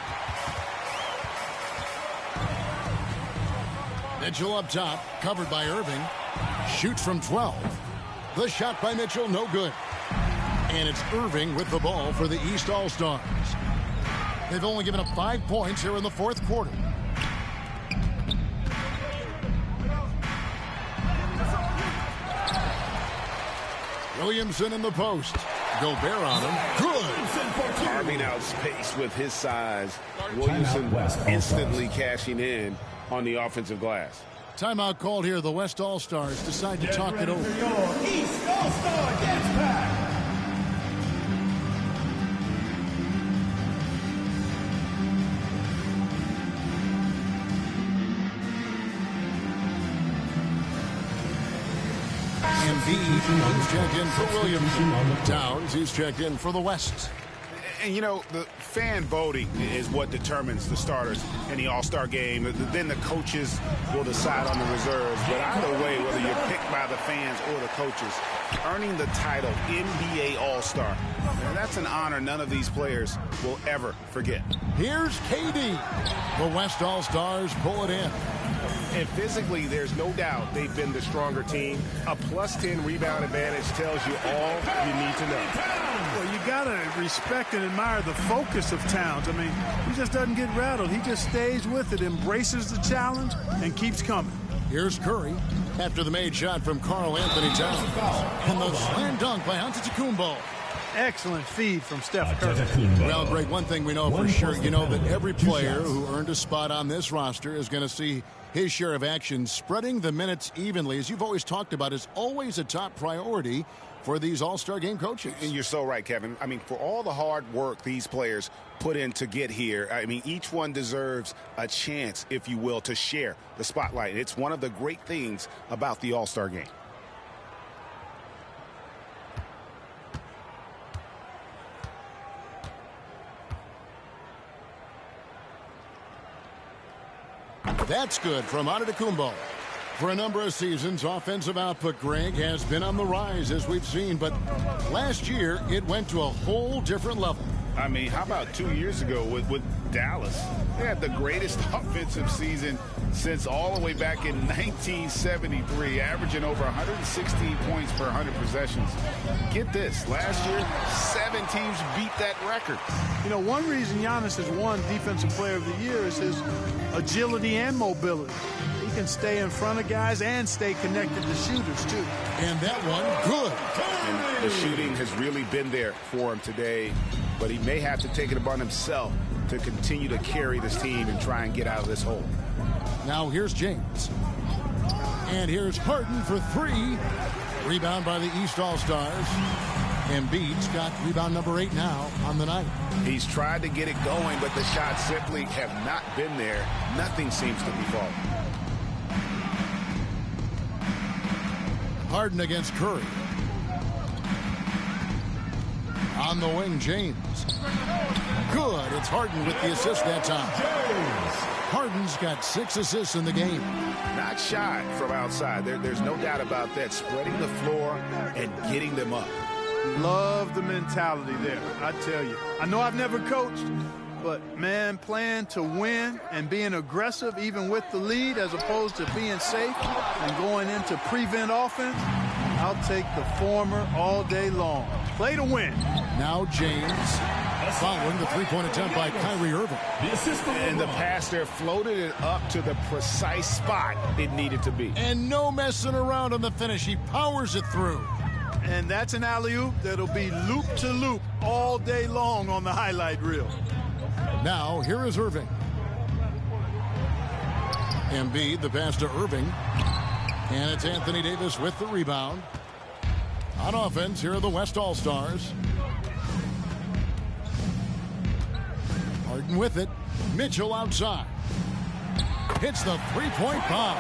Mitchell up top, covered by Irving. Shoots from 12. The shot by Mitchell, no good. And it's Irving with the ball for the East All-Stars. They've only given up 5 points here in the fourth quarter. Williamson in the post. Gobert on him. Good. Carving out space with his size. Williamson instantly cashing in on the offensive glass. Timeout called here. The West All-Stars decide to talk it over. East All-Star gets back. He's checked in for Williamson. Towns, he's checked in for the West. And, you know, the fan voting is what determines the starters in the All-Star game. Then the coaches will decide on the reserves. But either way, whether you're picked by the fans or the coaches, earning the title NBA All-Star, that's an honor none of these players will ever forget. Here's KD. The West All-Stars pull it in. And physically, there's no doubt they've been the stronger team. A +10 rebound advantage tells you all you need to know. Well, you got to respect and admire the focus of Towns. I mean, he just doesn't get rattled. He just stays with it, embraces the challenge, and keeps coming. Here's Curry after the made shot from Karl Anthony Towns. And the slam dunk by Antetokounmpo. Excellent feed from Steph Curry. Well, Greg, one thing we know for sure, you know that every player who earned a spot on this roster is going to see his share of action. Spreading the minutes evenly, as you've always talked about, is always a top priority for these All-Star game coaches. And you're so right, Kevin. I mean, for all the hard work these players put in to get here, I mean, each one deserves a chance, if you will, to share the spotlight. It's one of the great things about the All-Star game. That's good from Antetokounmpo. For a number of seasons, offensive output, Greg, has been on the rise, as we've seen. But last year, it went to a whole different level. I mean, how about 2 years ago with Dallas. They had the greatest offensive season since all the way back in 1973, averaging over 116 points per 100 possessions. Get this, last year, 7 teams beat that record. You know, one reason Giannis has won Defensive Player of the Year is his agility and mobility. He can stay in front of guys and stay connected to shooters, too. And that one, good. And the shooting has really been there for him today, but he may have to take it upon himself to continue to carry this team and try and get out of this hole. Now here's James. And here's Harden for 3. Rebound by the East All-Stars. Embiid's got rebound number 8 now on the night. He's tried to get it going, but the shots simply have not been there. Nothing seems to be falling. Harden against Curry. On the wing, James. Good. It's Harden with the assist that time. Harden's got 6 assists in the game. Not shy from outside. There's no doubt about that. Spreading the floor and getting them up. Love the mentality there, I tell you. I know I've never coached, but, man, playing to win and being aggressive even with the lead as opposed to being safe and going into prevent offense, I'll take the former all day long. Play to win. Now James following the three-point attempt by Kyrie Irving. And the pass there floated it up to the precise spot it needed to be. And no messing around on the finish. He powers it through. And that's an alley-oop that'll be loop-to-loop all day long on the highlight reel. Now, here is Irving. Embiid, the pass to Irving. And it's Anthony Davis with the rebound. On offense, here are the West All-Stars. Harden with it. Mitchell outside. Hits the three-point bomb.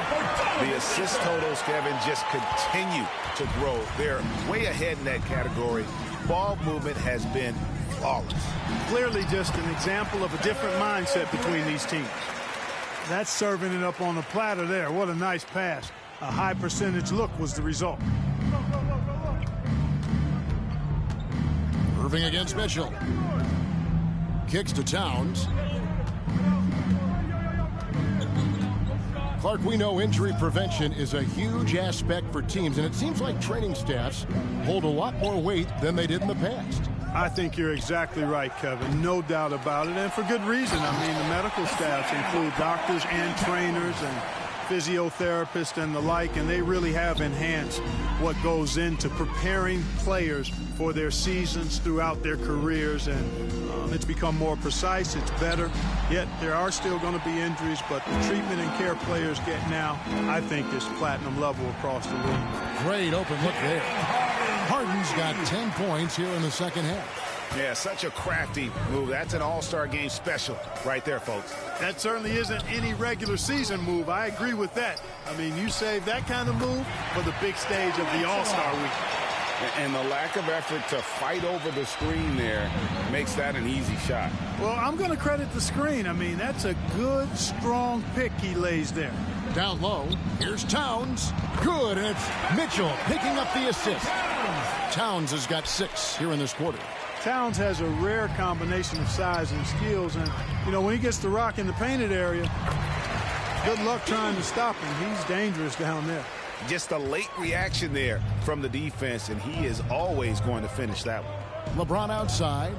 The assist totals, Kevin, just continue to grow. They're way ahead in that category. Ball movement has been flawless. Clearly just an example of a different mindset between these teams. That's serving it up on the platter there. What a nice pass. A high percentage look was the result. Irving against Mitchell. Kicks to Towns. Clark, we know injury prevention is a huge aspect for teams, and it seems like training staffs hold a lot more weight than they did in the past. I think you're exactly right, Kevin. No doubt about it, and for good reason. I mean, the medical staffs include doctors and trainers and physiotherapists and the like, and they really have enhanced what goes into preparing players for their seasons throughout their careers, and it's become more precise, it's better, yet there are still going to be injuries, but the treatment and care players get now, I think, is platinum level across the league. Great open look there. Harden's got 10 points here in the second half. Yeah, such a crafty move. That's an all-star game special right there, folks. That certainly isn't any regular season move. I agree with that. I mean, you save that kind of move for the big stage of the All-Star week. And the lack of effort to fight over the screen there makes that an easy shot. Well, I'm going to credit the screen. I mean, that's a good, strong pick he lays there. Down low, here's Towns. Good, and it's Mitchell picking up the assist. Towns has got 6 here in this quarter. Towns has a rare combination of size and skills, and, you know, when he gets the rock in the painted area, good luck trying to stop him. He's dangerous down there. Just a late reaction there from the defense, and he is always going to finish that one. LeBron outside.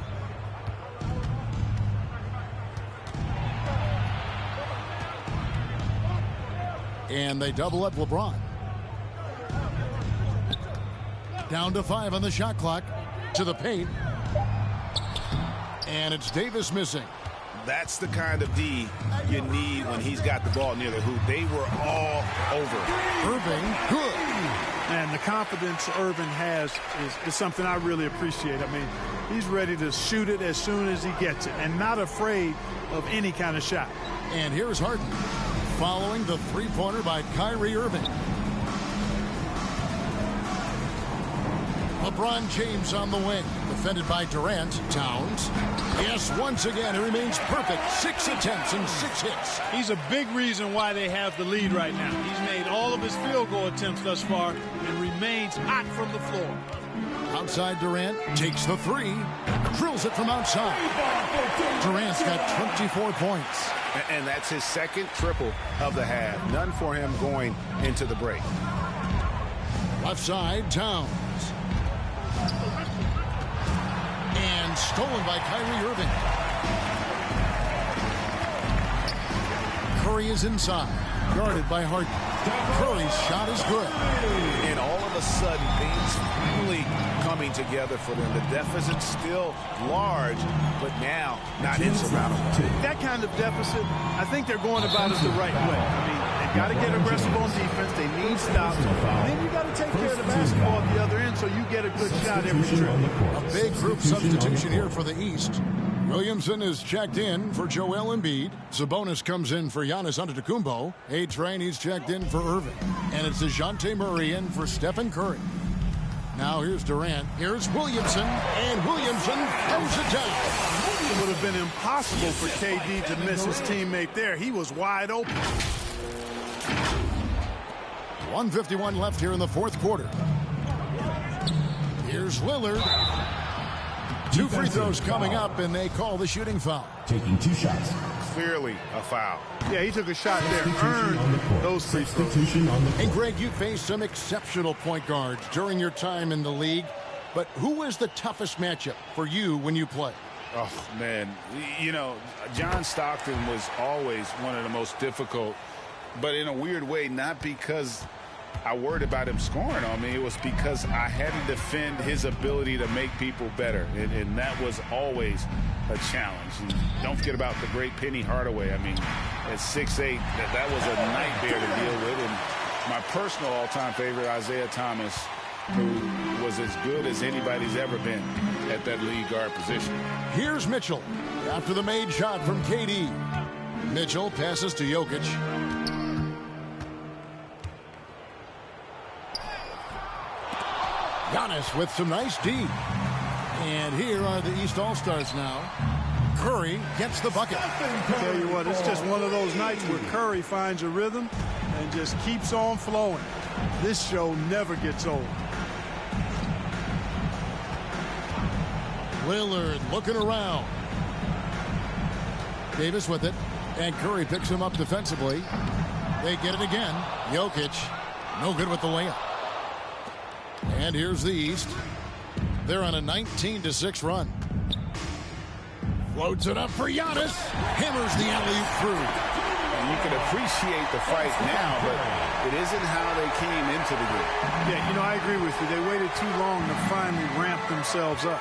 And they double up LeBron. Down to 5 on the shot clock. To the paint. And it's Davis missing. That's the kind of D you need when he's got the ball near the hoop. They were all over. Irving, good. And the confidence Irving has is something I really appreciate. I mean, he's ready to shoot it as soon as he gets it and not afraid of any kind of shot. And here's Harden following the three-pointer by Kyrie Irving. LeBron James on the wing, defended by Durant. Towns. Yes, once again, he remains perfect. 6 attempts and 6 hits. He's a big reason why they have the lead right now. He's made all of his field goal attempts thus far and remains hot from the floor. Outside Durant takes the 3. Drills it from outside. Durant's got 24 points. And that's his second triple of the half. None for him going into the break. Left side, Towns. And stolen by Kyrie Irving. Curry is inside, guarded by Harden. Curry's shot is good. And all of a sudden, things finally coming together for them. The deficit's still large, but now not insurmountable. That kind of deficit, I think they're going about it the right way. I mean, they've got to get aggressive on defense. They need stops. And then you got to take care of the basketball at the other end so you get a good shot every trip. A big group substitution here for the East. Williamson is checked in for Joel Embiid. Sabonis comes in for Giannis Antetokounmpo. A-Train, he's checked in for Irving. And it's DeJounte Murray in for Stephen Curry. Now here's Durant. Here's Williamson. And Williamson throws it down. It would have been impossible for KD to miss his teammate there. He was wide open. 1:51 left here in the fourth quarter. Here's Lillard. 2 free throws coming up, and they call the shooting foul. Taking 2 shots. Clearly a foul. Yeah, he took a shot there, earned those free throws. And Greg, you faced some exceptional point guards during your time in the league, but who was the toughest matchup for you when you played? Oh, man. You know, John Stockton was always one of the most difficult, but in a weird way, not because I worried about him scoring on me. It was because I had to defend his ability to make people better, and that was always a challenge. And don't forget about the great Penny Hardaway. I mean, at 6'8", that was a nightmare to deal with. And my personal all-time favorite, Isaiah Thomas, who was as good as anybody's ever been at that lead guard position. Here's Mitchell after the made shot from KD. Mitchell passes to Jokic. Giannis with some nice D. And here are the East All-Stars now. Curry gets the bucket. I tell you what, it's just one of those nights where Curry finds a rhythm and just keeps on flowing. This show never gets old. Lillard looking around. Davis with it. And Curry picks him up defensively. They get it again. Jokic, no good with the layup. And here's the East. They're on a 19-6 run. Floats it up for Giannis. Hammers the alley-oop through. And you can appreciate the fight now, but it isn't how they came into the game. Yeah, you know, I agree with you. They waited too long to finally ramp themselves up.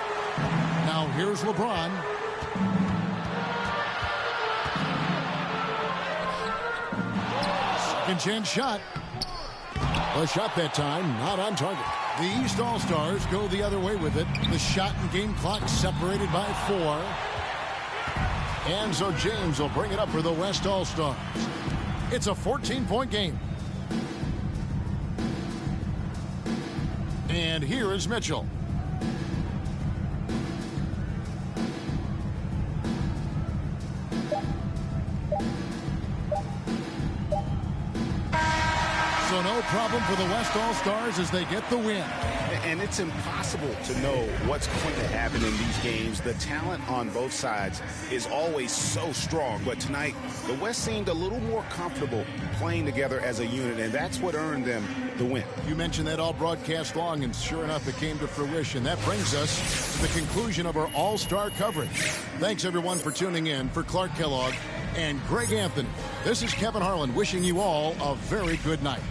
Now here's LeBron. Second chance shot. A shot that time, not on target. The East All-Stars go the other way with it. The shot and game clock separated by 4. And so James will bring it up for the West All-Stars. It's a 14-point game. And here is Mitchell. So no problem for the West All-Stars as they get the win. And it's impossible to know what's going to happen in these games. The talent on both sides is always so strong. But tonight, the West seemed a little more comfortable playing together as a unit, and that's what earned them the win. You mentioned that all broadcast long, and sure enough, it came to fruition. That brings us to the conclusion of our All-Star coverage. Thanks, everyone, for tuning in. For Clark Kellogg and Greg Anthony, this is Kevin Harlan wishing you all a very good night.